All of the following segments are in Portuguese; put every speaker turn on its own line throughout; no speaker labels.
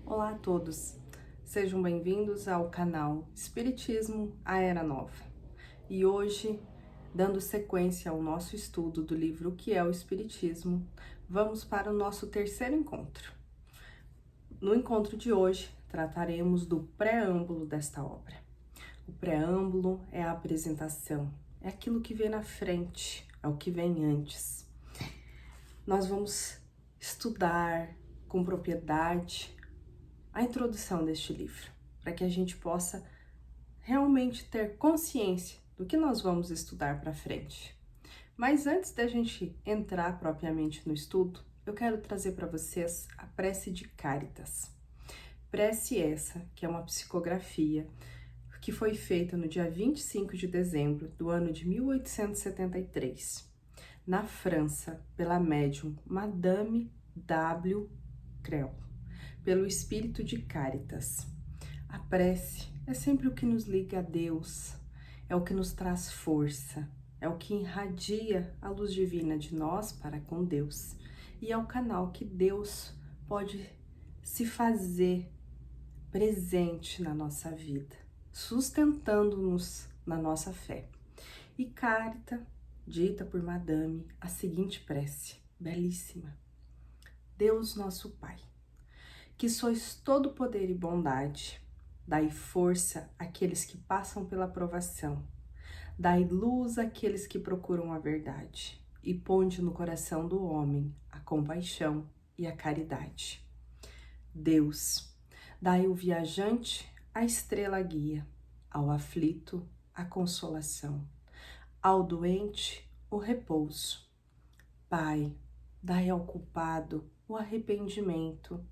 Olá a todos, sejam bem-vindos ao canal Espiritismo, a Era Nova. E hoje, dando sequência ao nosso estudo do livro O que é o Espiritismo, vamos para o nosso terceiro encontro. No encontro de hoje, trataremos do preâmbulo desta obra. O preâmbulo é a apresentação, é aquilo que vem na frente, é o que vem antes. Nós vamos estudar com propriedade a introdução deste livro, para que a gente possa realmente ter consciência do que nós vamos estudar para frente. Mas antes da gente entrar propriamente no estudo, eu quero trazer para vocês a prece de Cáritas. Prece essa, que é uma psicografia, que foi feita no dia 25 de dezembro do ano de 1873, na França, pela médium Madame W. Creel, pelo espírito de Cáritas. A prece é sempre o que nos liga a Deus, é o que nos traz força, é o que irradia a luz divina de nós para com Deus, e é o canal que Deus pode se fazer presente na nossa vida, sustentando-nos na nossa fé. E Cáritas dita por Madame a seguinte prece, belíssima: Deus nosso Pai, que sois todo poder e bondade, dai força àqueles que passam pela provação, dai luz àqueles que procuram a verdade, e ponde no coração do homem a compaixão e a caridade. Deus, dai ao viajante a estrela guia, ao aflito a consolação, ao doente o repouso. Pai, dai ao culpado o arrependimento,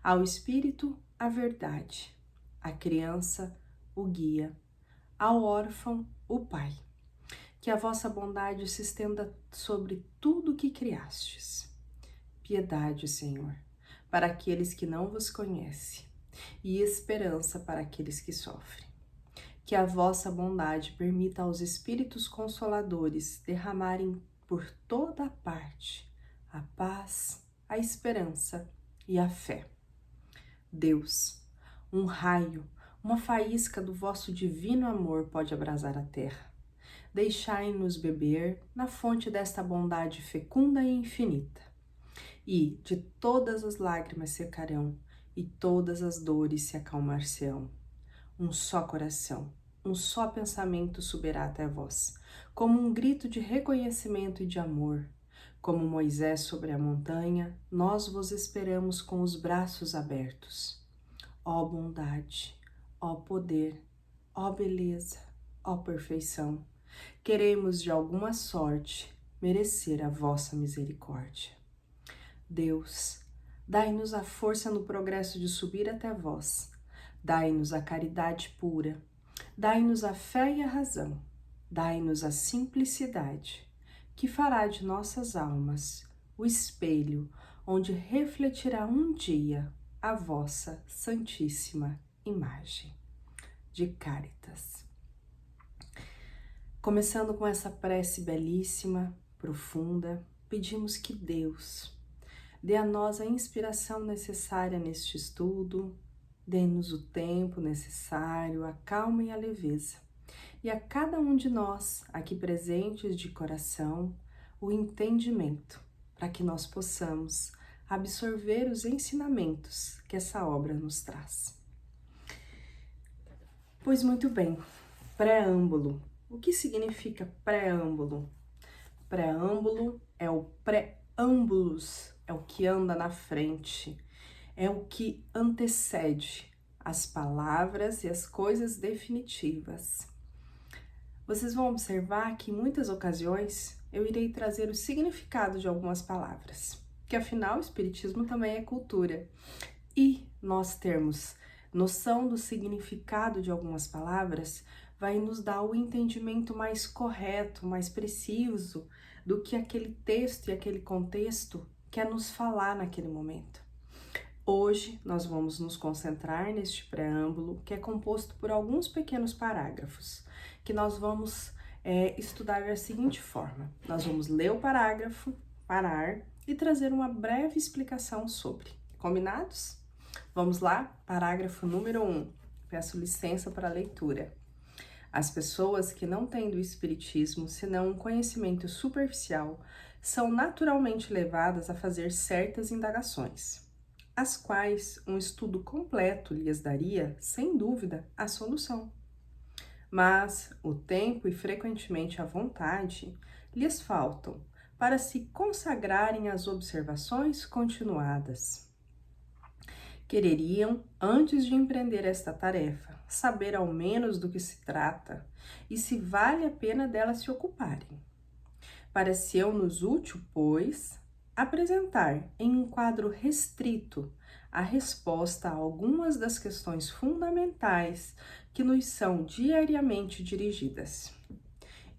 ao espírito a verdade, à criança o guia, ao órfão o pai. Que a vossa bondade se estenda sobre tudo o que criastes. Piedade, Senhor, para aqueles que não vos conhecem, e esperança para aqueles que sofrem. Que a vossa bondade permita aos espíritos consoladores derramarem por toda a parte a paz, a esperança e a fé. Deus, um raio, uma faísca do vosso divino amor pode abrasar a terra. Deixai-nos beber na fonte desta bondade fecunda e infinita. E de todas as lágrimas secarão, e todas as dores se acalmar-se-ão. Um só coração, um só pensamento subirá até vós, como um grito de reconhecimento e de amor. Como Moisés sobre a montanha, nós vos esperamos com os braços abertos. Ó bondade, ó poder, ó beleza, ó perfeição, queremos de alguma sorte merecer a vossa misericórdia. Deus, dai-nos a força no progresso de subir até vós, dai-nos a caridade pura, dai-nos a fé e a razão, dai-nos a simplicidade, que fará de nossas almas o espelho onde refletirá um dia a vossa santíssima imagem. De Cáritas. Começando com essa prece belíssima, profunda, pedimos que Deus dê a nós a inspiração necessária neste estudo, dê-nos o tempo necessário, a calma e a leveza, e a cada um de nós, aqui presentes de coração, o entendimento, para que nós possamos absorver os ensinamentos que essa obra nos traz. Pois muito bem, preâmbulo. O que significa preâmbulo? Preâmbulo é o preâmbulos, é o que anda na frente, é o que antecede as palavras e as coisas definitivas. Vocês vão observar que em muitas ocasiões eu irei trazer o significado de algumas palavras, que afinal o Espiritismo também é cultura. E nós termos noção do significado de algumas palavras vai nos dar o entendimento mais correto, mais preciso do que aquele texto e aquele contexto quer nos falar naquele momento. Hoje nós vamos nos concentrar neste preâmbulo, que é composto por alguns pequenos parágrafos, que nós vamos estudar da seguinte forma. Nós vamos ler o parágrafo, parar e trazer uma breve explicação sobre. Combinados? Vamos lá? Parágrafo número 1. Peço licença para a leitura. As pessoas que não têm do espiritismo senão um conhecimento superficial são naturalmente levadas a fazer certas indagações, as quais um estudo completo lhes daria, sem dúvida, a solução. Mas o tempo e frequentemente a vontade lhes faltam para se consagrarem às observações continuadas. Quereriam, antes de empreender esta tarefa, saber ao menos do que se trata e se vale a pena delas se ocuparem. Pareceu-nos útil, pois, apresentar em um quadro restrito a resposta a algumas das questões fundamentais que nos são diariamente dirigidas.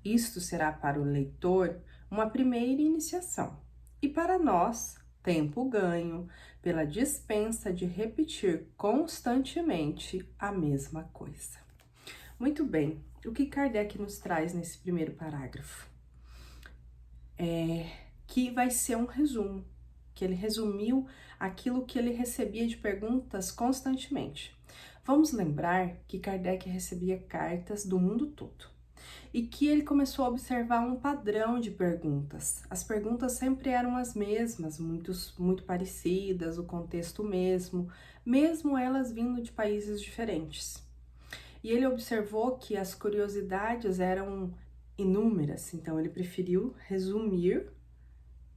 Isto será para o leitor uma primeira iniciação e para nós, tempo ganho pela dispensa de repetir constantemente a mesma coisa. Muito bem, o que Kardec nos traz nesse primeiro parágrafo? Que vai ser um resumo, que ele resumiu aquilo que ele recebia de perguntas constantemente. Vamos lembrar que Kardec recebia cartas do mundo todo e que ele começou a observar um padrão de perguntas. As perguntas sempre eram as mesmas, muito parecidas, o contexto mesmo elas vindo de países diferentes. E ele observou que as curiosidades eram inúmeras, então ele preferiu resumir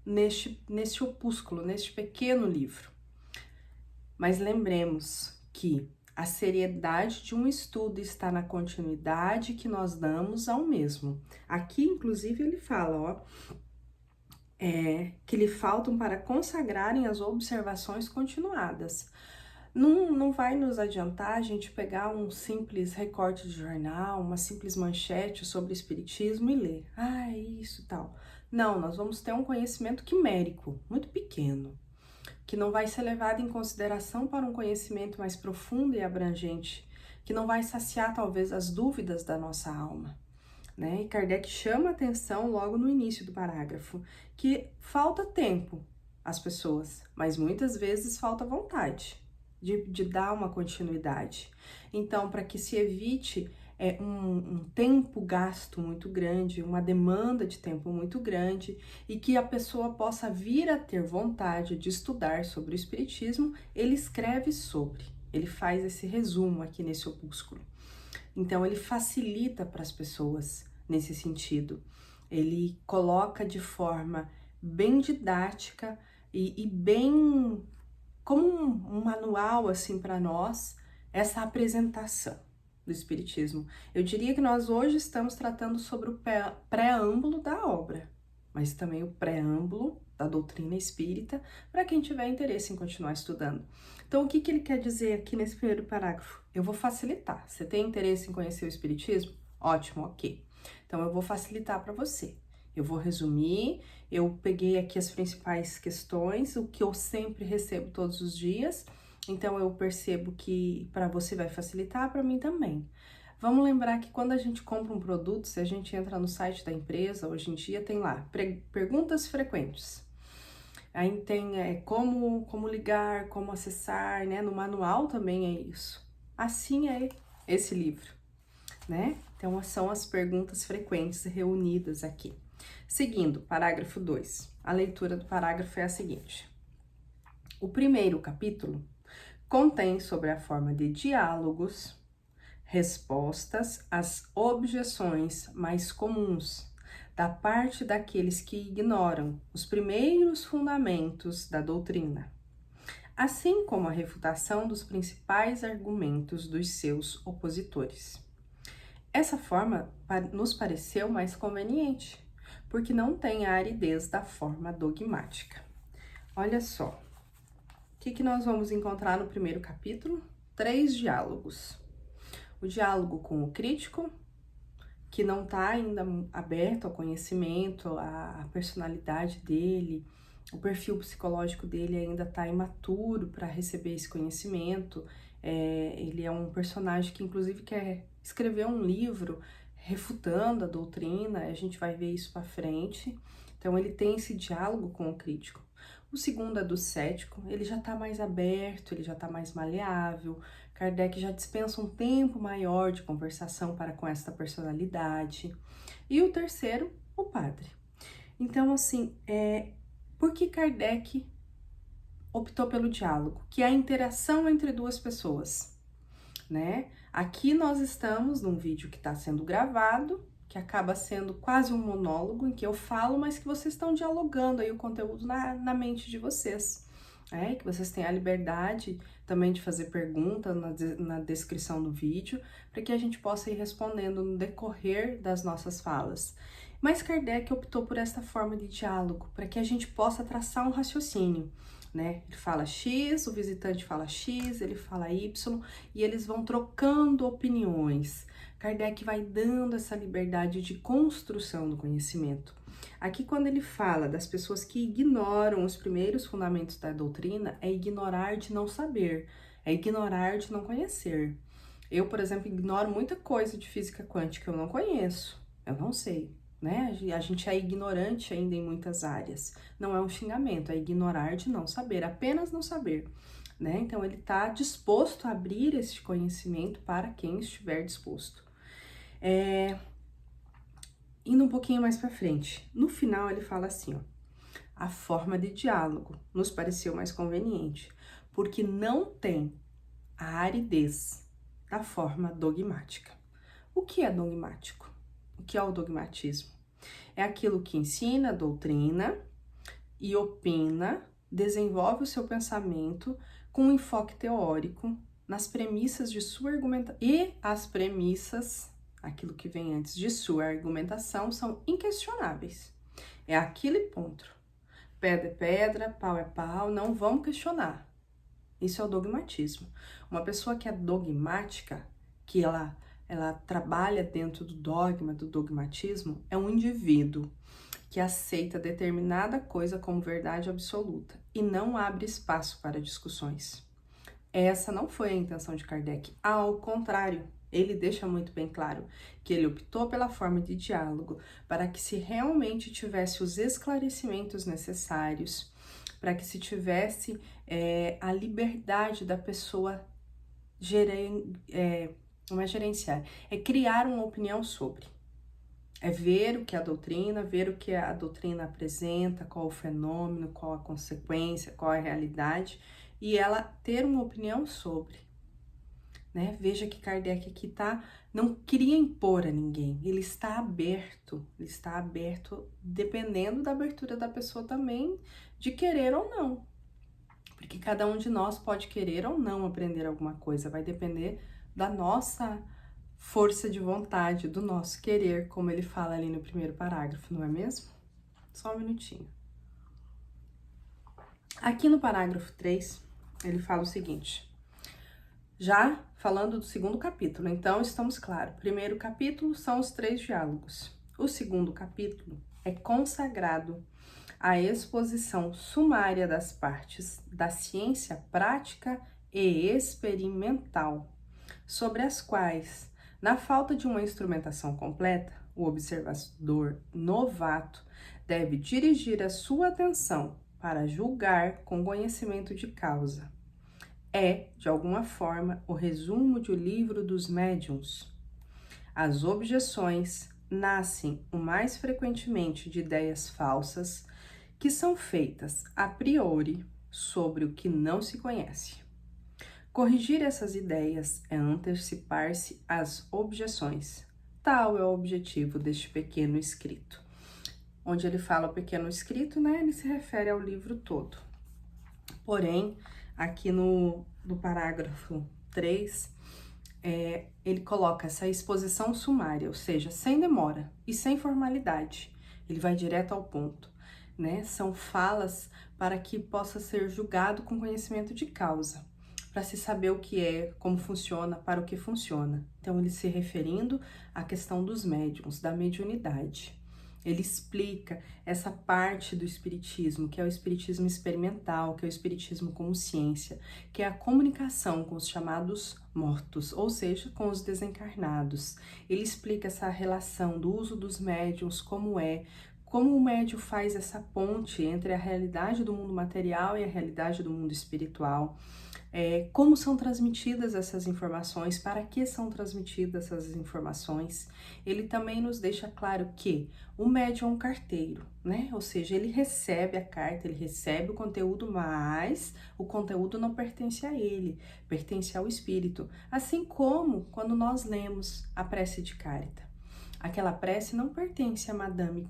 neste opúsculo, neste pequeno livro. Mas lembremos que a seriedade de um estudo está na continuidade que nós damos ao mesmo. Aqui, inclusive, ele fala, que lhe faltam para consagrarem as observações continuadas. Não vai nos adiantar a gente pegar um simples recorte de jornal, uma simples manchete sobre espiritismo e ler. É isso e tal. Não, nós vamos ter um conhecimento quimérico, muito pequeno, que não vai ser levado em consideração para um conhecimento mais profundo e abrangente, que não vai saciar talvez as dúvidas da nossa alma, né? E Kardec chama a atenção logo no início do parágrafo, que falta tempo às pessoas, mas muitas vezes falta vontade de dar uma continuidade. Então, para que se evite um tempo gasto muito grande, uma demanda de tempo muito grande e que a pessoa possa vir a ter vontade de estudar sobre o espiritismo, ele escreve sobre, ele faz esse resumo aqui nesse opúsculo. Então, ele facilita para as pessoas nesse sentido. Ele coloca de forma bem didática e bem como um manual assim para nós essa apresentação do espiritismo. Eu diria que nós hoje estamos tratando sobre o preâmbulo da obra, mas também o preâmbulo da doutrina espírita para quem tiver interesse em continuar estudando. Então, o que ele quer dizer aqui nesse primeiro parágrafo? Eu vou facilitar. Você tem interesse em conhecer o espiritismo? Ótimo, ok. Então, eu vou facilitar para você. Eu vou resumir, eu peguei aqui as principais questões, o que eu sempre recebo todos os dias, então eu percebo que para você vai facilitar, para mim também. Vamos lembrar que quando a gente compra um produto, se a gente entra no site da empresa, hoje em dia tem lá perguntas frequentes. Aí tem como ligar, como acessar, né? No manual também é isso. Assim é esse livro, né? Então são as perguntas frequentes reunidas aqui. Seguindo, parágrafo 2. A leitura do parágrafo é a seguinte. O primeiro capítulo contém sobre a forma de diálogos, respostas às objeções mais comuns da parte daqueles que ignoram os primeiros fundamentos da doutrina, assim como a refutação dos principais argumentos dos seus opositores. Essa forma nos pareceu mais conveniente, porque não tem a aridez da forma dogmática. Olha só, o que nós vamos encontrar no primeiro capítulo? 3 diálogos. O diálogo com o crítico, que não está ainda aberto ao conhecimento, a personalidade dele, o perfil psicológico dele ainda está imaturo para receber esse conhecimento. Ele é um personagem que inclusive quer escrever um livro refutando a doutrina, a gente vai ver isso para frente. Então ele tem esse diálogo com o crítico. O segundo é do cético, ele já está mais aberto, ele já está mais maleável. Kardec já dispensa um tempo maior de conversação para com esta personalidade. E o terceiro, o padre. Então, assim, por que Kardec optou pelo diálogo? Que é a interação entre duas pessoas, né? Aqui nós estamos num vídeo que está sendo gravado, que acaba sendo quase um monólogo, em que eu falo, mas que vocês estão dialogando aí o conteúdo na mente de vocês. Que vocês têm a liberdade também de fazer perguntas na descrição do vídeo, para que a gente possa ir respondendo no decorrer das nossas falas. Mas Kardec optou por esta forma de diálogo, para que a gente possa traçar um raciocínio, né? Ele fala X, o visitante fala X, ele fala Y, e eles vão trocando opiniões. Kardec vai dando essa liberdade de construção do conhecimento. Aqui, quando ele fala das pessoas que ignoram os primeiros fundamentos da doutrina, é ignorar de não saber, é ignorar de não conhecer. Eu, por exemplo, ignoro muita coisa de física quântica, eu não conheço, eu não sei, né? A gente é ignorante ainda em muitas áreas. Não é um xingamento, é ignorar de não saber, apenas não saber, né? Então, ele está disposto a abrir esse conhecimento para quem estiver disposto. Indo um pouquinho mais para frente, no final ele fala assim, ó, a forma de diálogo nos pareceu mais conveniente, porque não tem a aridez da forma dogmática. O que é dogmático? O que é o dogmatismo? É aquilo que ensina, doutrina e opina, desenvolve o seu pensamento com um enfoque teórico nas premissas de sua argumentação e as premissas, aquilo que vem antes de sua argumentação, são inquestionáveis. É aquele ponto. Pedra é pedra, pau é pau, não vamos questionar. Isso é o dogmatismo. Uma pessoa que é dogmática, que ela trabalha dentro do dogma, do dogmatismo, é um indivíduo que aceita determinada coisa como verdade absoluta e não abre espaço para discussões. Essa não foi a intenção de Kardec. Ao contrário, ele deixa muito bem claro que ele optou pela forma de diálogo para que se realmente tivesse os esclarecimentos necessários, para que se tivesse a liberdade da pessoa não é gerenciar, é criar uma opinião sobre. É ver o que a doutrina apresenta, qual o fenômeno, qual a consequência, qual a realidade, e ela ter uma opinião sobre, né? Veja que Kardec aqui não queria impor a ninguém, ele está aberto dependendo da abertura da pessoa também, de querer ou não, porque cada um de nós pode querer ou não aprender alguma coisa, vai depender da nossa força de vontade, do nosso querer, como ele fala ali no primeiro parágrafo, não é mesmo? Só um minutinho. Aqui no parágrafo 3, ele fala o seguinte, já falando do segundo capítulo, então estamos claros. Primeiro capítulo são os 3 diálogos. O segundo capítulo é consagrado à exposição sumária das partes da ciência prática e experimental, sobre as quais, na falta de uma instrumentação completa, o observador novato deve dirigir a sua atenção para julgar com conhecimento de causa. É, de alguma forma, o resumo de O Livro dos Médiuns. As objeções nascem o mais frequentemente de ideias falsas que são feitas a priori sobre o que não se conhece. Corrigir essas ideias é antecipar-se às objeções. Tal é o objetivo deste pequeno escrito. Onde ele fala o pequeno escrito, né, ele se refere ao livro todo. Porém, aqui no parágrafo 3, ele coloca essa exposição sumária, ou seja, sem demora e sem formalidade. Ele vai direto ao ponto, né? São falas para que possa ser julgado com conhecimento de causa, para se saber o que é, como funciona, para o que funciona. Então, ele se referindo à questão dos médiuns, da mediunidade. Ele explica essa parte do espiritismo, que é o espiritismo experimental, que é o espiritismo como ciência, que é a comunicação com os chamados mortos, ou seja, com os desencarnados. Ele explica essa relação do uso dos médiuns, como é, como o médium faz essa ponte entre a realidade do mundo material e a realidade do mundo espiritual, como são transmitidas essas informações, para que são transmitidas essas informações. Ele também nos deixa claro que o médium é um carteiro, né? Ou seja, ele recebe a carta, ele recebe o conteúdo, mas o conteúdo não pertence a ele, pertence ao espírito. Assim como quando nós lemos a prece de Carita. Aquela prece não pertence a Madame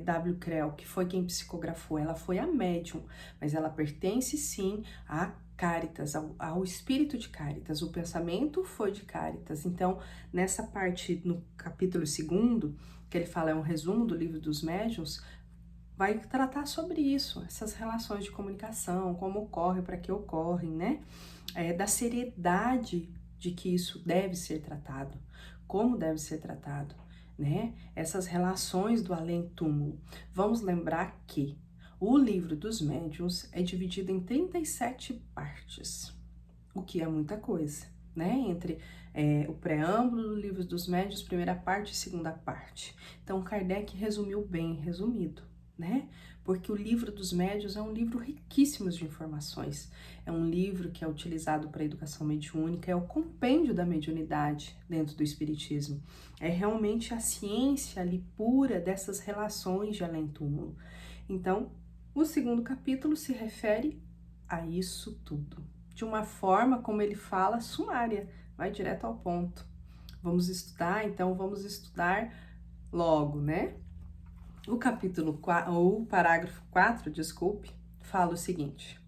W. Creel, que foi quem psicografou, ela foi a médium, mas ela pertence sim a Caritas, ao espírito de Caritas, o pensamento foi de Caritas. Então, nessa parte, no capítulo 2º, que ele fala, é um resumo do livro dos médiuns, vai tratar sobre isso, essas relações de comunicação, como ocorre, para que ocorrem, né? Da seriedade de que isso deve ser tratado, como deve ser tratado, né? Essas relações do além-túmulo. Vamos lembrar que o livro dos médiuns é dividido em 37 partes, o que é muita coisa, né? Entre o preâmbulo do livro dos médiuns, primeira parte e segunda parte. Então, Kardec resumiu bem, resumido, né? Porque o livro dos médiuns é um livro riquíssimo de informações. É um livro que é utilizado para a educação mediúnica, é o compêndio da mediunidade dentro do espiritismo. É realmente a ciência ali pura dessas relações de além-túmulo. Então, o 2º capítulo se refere a isso tudo, de uma forma, como ele fala, sumária, vai direto ao ponto. Vamos estudar, então vamos estudar logo, né? O capítulo 4, ou o parágrafo 4, desculpe, fala o seguinte: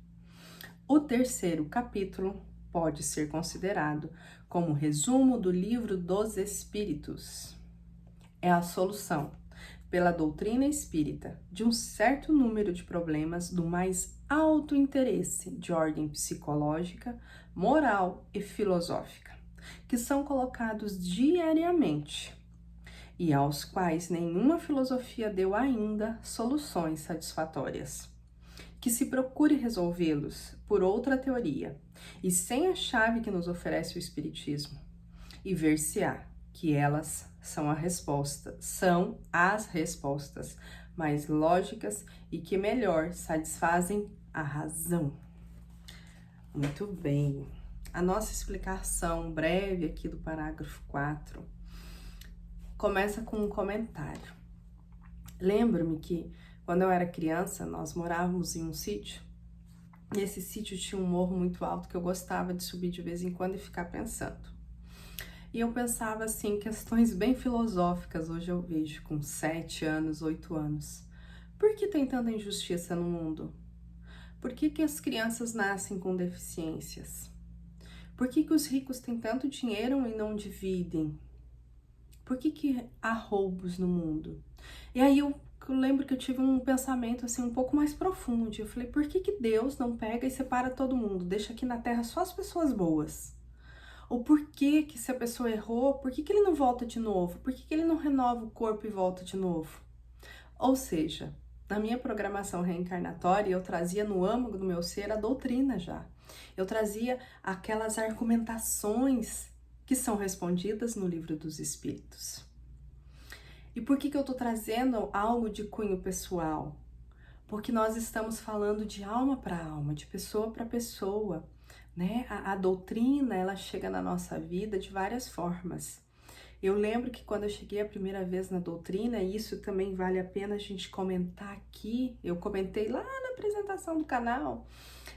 o 3º capítulo pode ser considerado como resumo do livro dos Espíritos. É a solução, pela doutrina espírita, de um certo número de problemas do mais alto interesse de ordem psicológica, moral e filosófica, que são colocados diariamente e aos quais nenhuma filosofia deu ainda soluções satisfatórias. Que se procure resolvê-los por outra teoria e sem a chave que nos oferece o Espiritismo, e ver-se-á que elas são as respostas mais lógicas e que melhor satisfazem a razão. Muito bem. A nossa explicação breve aqui do parágrafo 4 começa com um comentário. Lembro-me que quando eu era criança, nós morávamos em um sítio, e esse sítio tinha um morro muito alto que eu gostava de subir de vez em quando e ficar pensando. E eu pensava assim, questões bem filosóficas, hoje eu vejo, com 7 anos, 8 anos. Por que tem tanta injustiça no mundo? Por que as crianças nascem com deficiências? Por que os ricos têm tanto dinheiro e não dividem? Por que há roubos no mundo? E aí eu lembro que eu tive um pensamento assim um pouco mais profundo. Eu falei, por que Deus não pega e separa todo mundo? Deixa aqui na Terra só as pessoas boas? Ou por que se a pessoa errou, por que ele não volta de novo? Por que ele não renova o corpo e volta de novo? Ou seja, na minha programação reencarnatória, eu trazia no âmago do meu ser a doutrina já. Eu trazia aquelas argumentações que são respondidas no Livro dos Espíritos. E por que eu estou trazendo algo de cunho pessoal? Porque nós estamos falando de alma para alma, de pessoa para pessoa, né? A doutrina, ela chega na nossa vida de várias formas. Eu lembro que quando eu cheguei a primeira vez na doutrina, e isso também vale a pena a gente comentar aqui, eu comentei lá na apresentação do canal,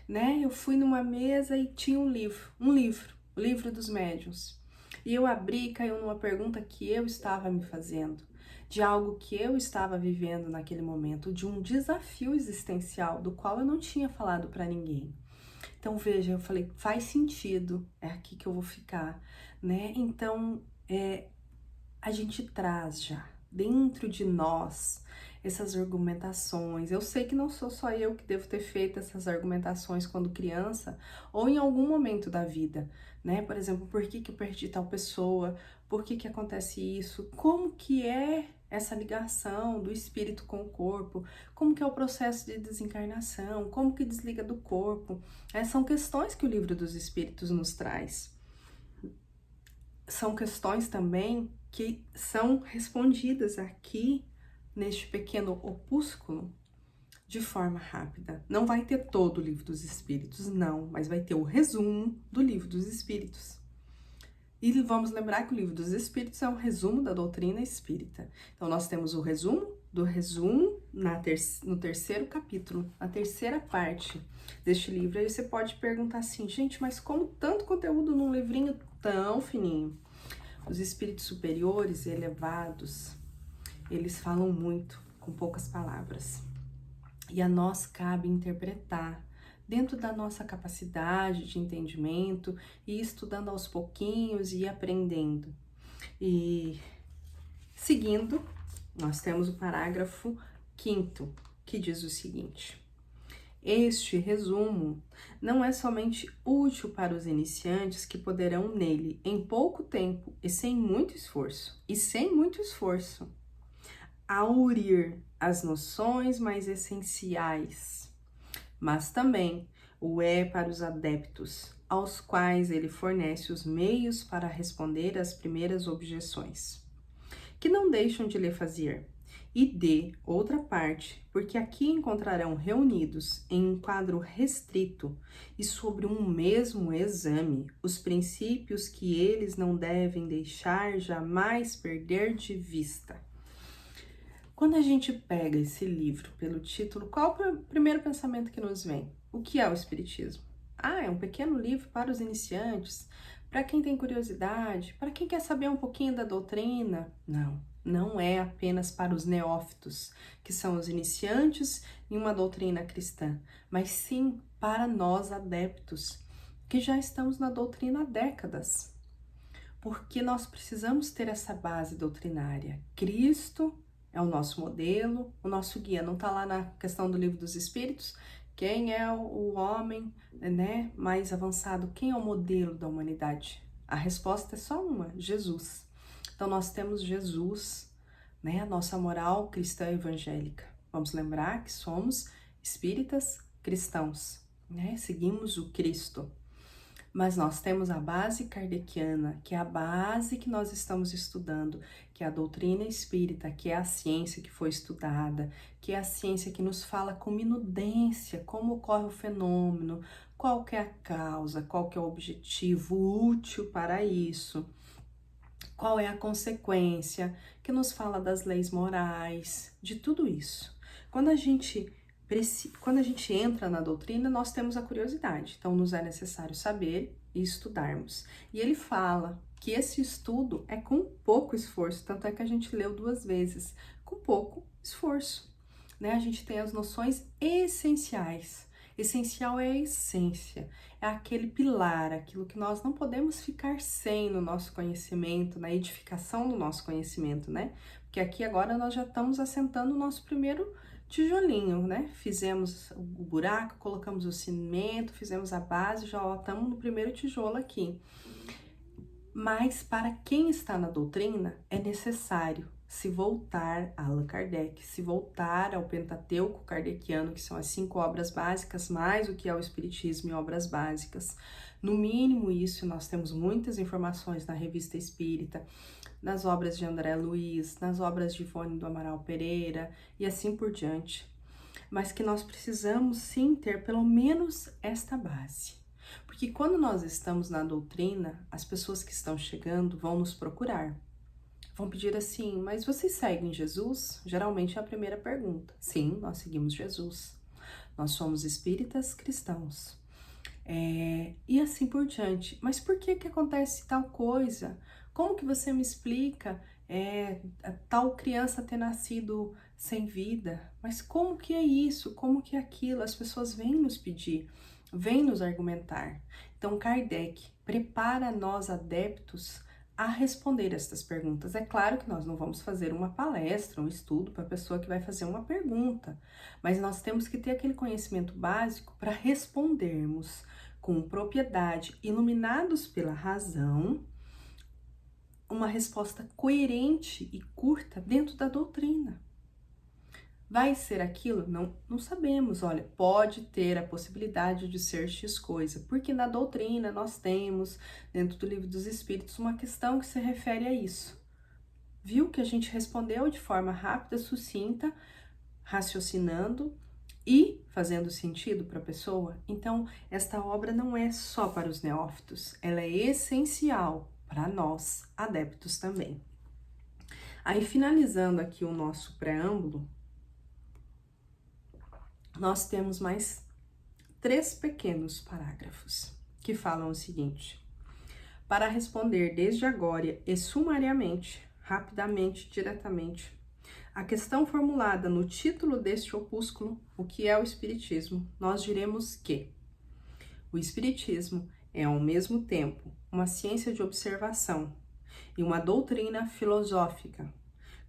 né? Eu fui numa mesa e tinha um livro, o livro dos médiuns. E eu abri e caiu numa pergunta que eu estava me fazendo, de algo que eu estava vivendo naquele momento, de um desafio existencial do qual eu não tinha falado para ninguém. Então, veja, eu falei, faz sentido, é aqui que eu vou ficar, né? Então, a gente traz já dentro de nós essas argumentações. Eu sei que não sou só eu que devo ter feito essas argumentações quando criança ou em algum momento da vida, né? Por exemplo, por que eu perdi tal pessoa? Por que acontece isso? Como que é essa ligação do espírito com o corpo? Como que é o processo de desencarnação? Como que desliga do corpo? São questões que o Livro dos Espíritos nos traz. São questões também que são respondidas aqui neste pequeno opúsculo de forma rápida. Não vai ter todo o Livro dos Espíritos, não, mas vai ter o resumo do Livro dos Espíritos. E vamos lembrar que o Livro dos Espíritos é um resumo da doutrina espírita. Então, nós temos o resumo do resumo no terceiro capítulo, na terceira parte deste livro. Aí você pode perguntar assim, gente, mas como tanto conteúdo num livrinho tão fininho? Os espíritos superiores e elevados, eles falam muito com poucas palavras. E a nós cabe interpretar dentro da nossa capacidade de entendimento e estudando aos pouquinhos e aprendendo. E seguindo, nós temos o parágrafo 5º, que diz o seguinte: este resumo não é somente útil para os iniciantes que poderão nele, em pouco tempo e sem muito esforço, aurir as noções mais essenciais, mas também o é para os adeptos, aos quais ele fornece os meios para responder às primeiras objeções, que não deixam de lhe fazer, e de outra parte, porque aqui encontrarão reunidos em um quadro restrito e sobre um mesmo exame os princípios que eles não devem deixar jamais perder de vista. Quando a gente pega esse livro pelo título, qual é o primeiro pensamento que nos vem? O que é o Espiritismo? Ah, é um pequeno livro para os iniciantes, para quem tem curiosidade, para quem quer saber um pouquinho da doutrina. Não, não é apenas para os neófitos, que são os iniciantes em uma doutrina cristã, mas sim para nós adeptos, que já estamos na doutrina há décadas. Porque nós precisamos ter essa base doutrinária. Cristo é o nosso modelo, o nosso guia. Não está lá na questão do Livro dos Espíritos? Quem é o homem, né, mais avançado? Quem é o modelo da humanidade? A resposta é só uma: Jesus. Então nós temos Jesus, né, a nossa moral cristã evangélica. Vamos lembrar que somos espíritas cristãos, né? Seguimos o Cristo. Mas nós temos a base kardeciana, que é a base que nós estamos estudando, que é a doutrina espírita, que é a ciência que foi estudada, que é a ciência que nos fala com minudência como ocorre o fenômeno, qual que é a causa, qual que é o objetivo útil para isso, qual é a consequência, que nos fala das leis morais, de tudo isso. Quando a gente entra na doutrina, nós temos a curiosidade, então nos é necessário saber e estudarmos. E ele fala que esse estudo é com pouco esforço, tanto é que a gente leu 2 vezes, com pouco esforço, né? A gente tem as noções essenciais. Essencial é a essência, é aquele pilar, aquilo que nós não podemos ficar sem no nosso conhecimento, na edificação do nosso conhecimento, né? Porque aqui agora nós já estamos assentando o nosso primeiro tijolinho, né? Fizemos o buraco, colocamos o cimento, fizemos a base, já estamos no primeiro tijolo aqui. Mas para quem está na doutrina, é necessário se voltar a Allan Kardec, se voltar ao Pentateuco kardeciano, que são as 5 obras básicas, mais o que é o Espiritismo e obras básicas. No mínimo isso, nós temos muitas informações na Revista Espírita, nas obras de André Luiz, nas obras de Ivone do Amaral Pereira e assim por diante. Mas que nós precisamos sim ter pelo menos esta base. Porque quando nós estamos na doutrina, as pessoas que estão chegando vão nos procurar. Vão pedir assim, mas vocês seguem Jesus? Geralmente é a primeira pergunta. Sim, nós seguimos Jesus. Nós somos espíritas cristãos. E assim por diante. Mas por que acontece tal coisa? Como que você me explica tal criança ter nascido sem vida? Mas como que é isso? Como que é aquilo? As pessoas vêm nos pedir, vêm nos argumentar. Então Kardec prepara nós adeptos a responder estas perguntas. É claro que nós não vamos fazer uma palestra, um estudo para a pessoa que vai fazer uma pergunta, mas nós temos que ter aquele conhecimento básico para respondermos com propriedade, iluminados pela razão, uma resposta coerente e curta dentro da doutrina. Vai ser aquilo? Não sabemos. Olha, pode ter a possibilidade de ser X coisa, porque na doutrina nós temos, dentro do Livro dos Espíritos, uma questão que se refere a isso. Viu que a gente respondeu de forma rápida, sucinta, raciocinando e fazendo sentido para a pessoa? Então, esta obra não é só para os neófitos, ela é essencial para nós, adeptos também. Aí, finalizando aqui o nosso preâmbulo, nós temos mais 3 pequenos parágrafos que falam o seguinte: para responder desde agora e sumariamente, rapidamente, diretamente, a questão formulada no título deste opúsculo, o que é o Espiritismo, nós diremos que o Espiritismo é ao mesmo tempo uma ciência de observação e uma doutrina filosófica.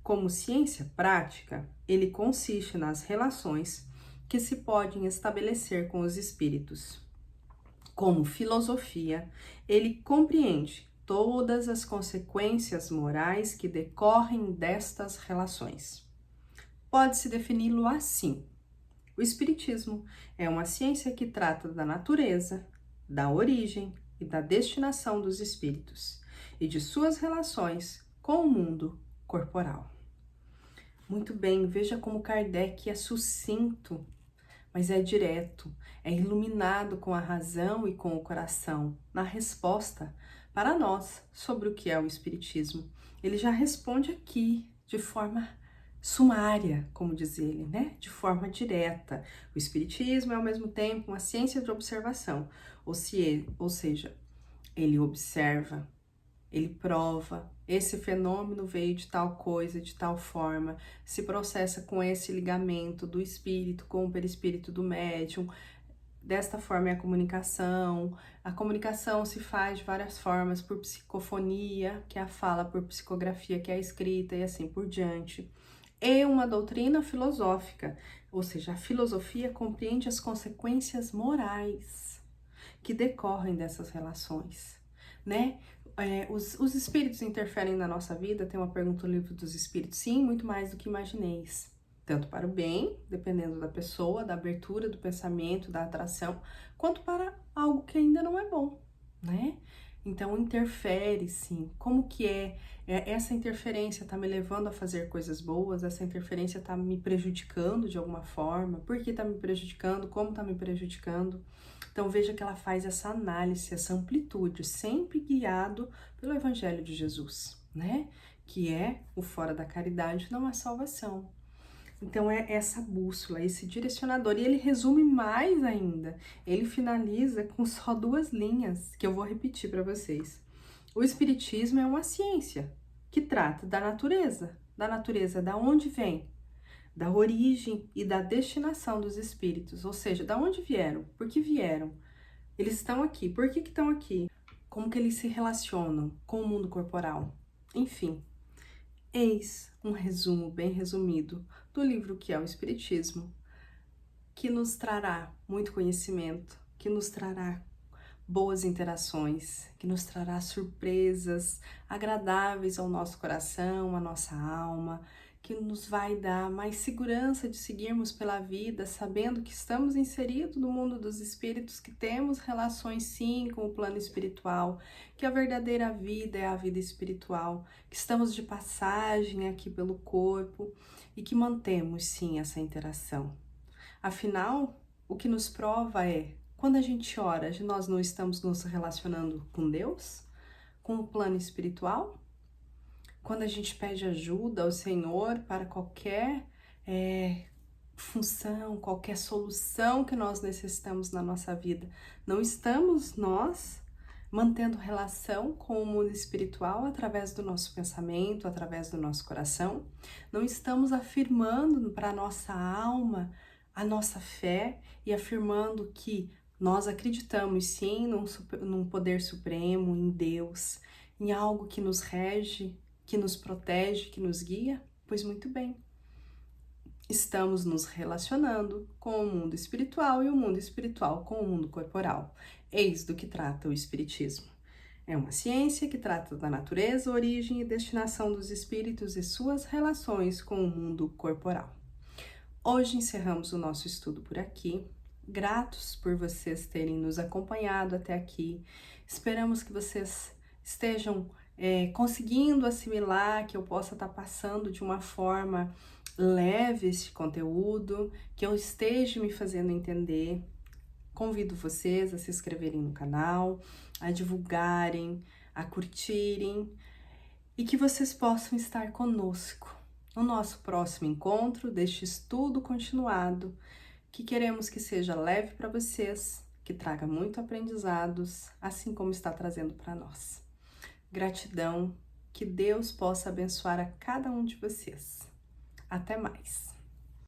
Como ciência prática, ele consiste nas relações que se podem estabelecer com os espíritos. Como filosofia, ele compreende todas as consequências morais que decorrem destas relações. Pode-se defini-lo assim: o Espiritismo é uma ciência que trata da natureza, da origem e da destinação dos espíritos e de suas relações com o mundo corporal. Muito bem, veja como Kardec é sucinto, mas é direto, é iluminado com a razão e com o coração na resposta para nós sobre o que é o Espiritismo. Ele já responde aqui de forma sumária, como diz ele, né? De forma direta. O Espiritismo é ao mesmo tempo uma ciência de observação, ou seja, ele observa, ele prova, esse fenômeno veio de tal coisa, de tal forma, se processa com esse ligamento do espírito com o perispírito do médium. Desta forma é a comunicação se faz de várias formas, por psicofonia, que é a fala, por psicografia, que é a escrita, e assim por diante. E uma doutrina filosófica, ou seja, a filosofia compreende as consequências morais que decorrem dessas relações, né? Os espíritos interferem na nossa vida? Tem uma pergunta no livro dos espíritos. Sim, muito mais do que imagineis. Tanto para o bem, dependendo da pessoa, da abertura do pensamento, da atração, quanto para algo que ainda não é bom, né? Então, interfere sim. Como que essa interferência está me levando a fazer coisas boas? Essa interferência está me prejudicando de alguma forma? Por que está me prejudicando? Como está me prejudicando? Então, veja que ela faz essa análise, essa amplitude, sempre guiado pelo Evangelho de Jesus, né? Que é o fora da caridade não há salvação. Então, é essa bússola, esse direcionador. E ele resume mais ainda. Ele finaliza com só 2 linhas, que eu vou repetir para vocês. O Espiritismo é uma ciência que trata da natureza. Da natureza, da onde vem? Da origem e da destinação dos espíritos. Ou seja, da onde vieram? Por que vieram? Eles estão aqui. Por que estão aqui? Como que eles se relacionam com o mundo corporal? Enfim, eis um resumo bem resumido do livro que é o Espiritismo, que nos trará muito conhecimento, que nos trará boas interações, que nos trará surpresas agradáveis ao nosso coração, à nossa alma, que nos vai dar mais segurança de seguirmos pela vida, sabendo que estamos inseridos no mundo dos espíritos, que temos relações sim com o plano espiritual, que a verdadeira vida é a vida espiritual, que estamos de passagem aqui pelo corpo e que mantemos sim essa interação. Afinal, o que nos prova é, quando a gente ora, nós não estamos nos relacionando com Deus, com o plano espiritual? Quando a gente pede ajuda ao Senhor para qualquer função, qualquer solução que nós necessitamos na nossa vida, não estamos nós mantendo relação com o mundo espiritual através do nosso pensamento, através do nosso coração? Não estamos afirmando para a nossa alma a nossa fé e afirmando que nós acreditamos sim num poder supremo, em Deus, em algo que nos rege, que nos protege, que nos guia? Pois muito bem. Estamos nos relacionando com o mundo espiritual e o mundo espiritual com o mundo corporal. Eis do que trata o Espiritismo. É uma ciência que trata da natureza, origem e destinação dos espíritos e suas relações com o mundo corporal. Hoje encerramos o nosso estudo por aqui. Gratos por vocês terem nos acompanhado até aqui. Esperamos que vocês estejam conseguindo assimilar, que eu possa estar passando de uma forma leve este conteúdo, que eu esteja me fazendo entender. Convido vocês a se inscreverem no canal, a divulgarem, a curtirem e que vocês possam estar conosco no nosso próximo encontro deste estudo continuado, que queremos que seja leve para vocês, que traga muito aprendizados, assim como está trazendo para nós. Gratidão, que Deus possa abençoar a cada um de vocês. Até mais!